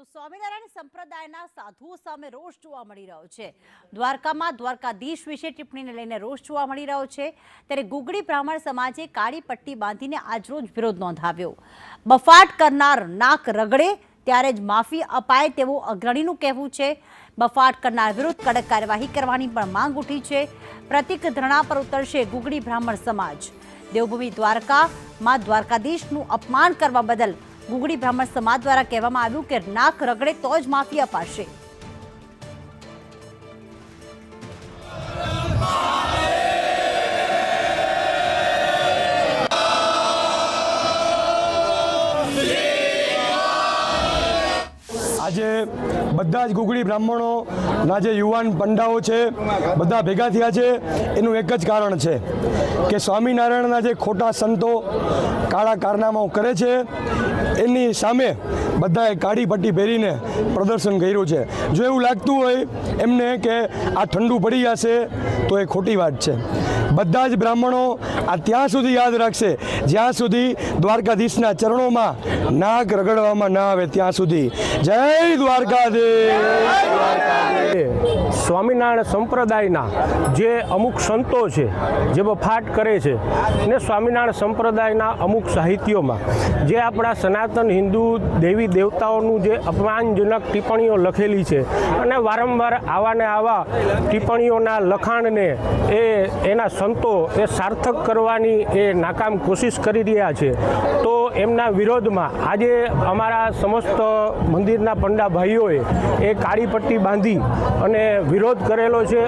તો સ્વામિનારાયણ સંપ્રદાયના સાધુઓ સામે રોષ જોવા મળી રહ્યો છે। દ્વારકામાં દ્વારકાધીશ વિશે ટિપ્પણીને લઈને રોષ જોવા મળી રહ્યો છે। ત્યારે ગુગળી બ્રાહ્મણ સમાજે કાળી પટ્ટી બાંધીને આજરોજ વિરોધ નોંધાવ્યો। બફાટ કરનાર નાક રગડે ત્યારે જ માફી અપાય તેવું અગ્રણીનું કહેવું છે। બફાટ કરનાર વિરુદ્ધ કડક કાર્યવાહી કરવાની પણ માંગ ઉઠી છે। પ્રતિક ધરણા પર ઉતરશે ગુગળી બ્રાહ્મણ સમાજ। દેવભૂમિ દ્વારકામાં દ્વારકાધીશનું અપમાન કરવા બદલ ગુગળી બ્રાહ્મણ સમાજ દ્વારા કહેવામાં આવ્યું કે નાક રગડે તો જ માફી અપાશે। આજે બધા જ ગુગળી બ્રાહ્મણોના જે યુવાન પંડાઓ છે બધા ભેગા થયા છે। એનું એક જ કારણ છે કે સ્વામિનારાયણના જે ખોટા સંતો કાળા કારનામાઓ કરે છે એની સામે બધાએ કાળી પટ્ટી પહેરીને પ્રદર્શન કર્યું છે। જો એવું લાગતું હોય એમને કે આ ઠંડુ પડી જશે તો એ ખોટી વાત છે। બધા જ બ્રાહ્મણો આ ત્યાં સુધી યાદ રાખશે જ્યાં સુધી દ્વારકાધીશના ચરણોમાં નાક રગડવામાં ના આવે ત્યાં સુધી। જય દ્વારકાધીશ। સ્વામિનારાયણ સંપ્રદાયના જે અમુક સંતો છે જે બફાટ કરે છે ને સ્વામિનારાયણ સંપ્રદાયના અમુક સાહિત્યોમાં જે આપણા સનાતન હિન્દુ દેવી દેવતાઓનું જે અપમાનજનક ટિપ્પણીઓ લખેલી છે અને વારંવાર આવા ને આવા ટિપ્પણીઓના લખાણને એના સંતો એ સાર્થક કરવાની એ નાકામ કોશિશ કરી રહ્યા છે। તો એમના વિરોધમાં આજે અમારા સમસ્ત મંદિરના પંડા ભાઈઓએ એ કાળી પટ્ટી બાંધી અને વિરોધ કરેલો છે।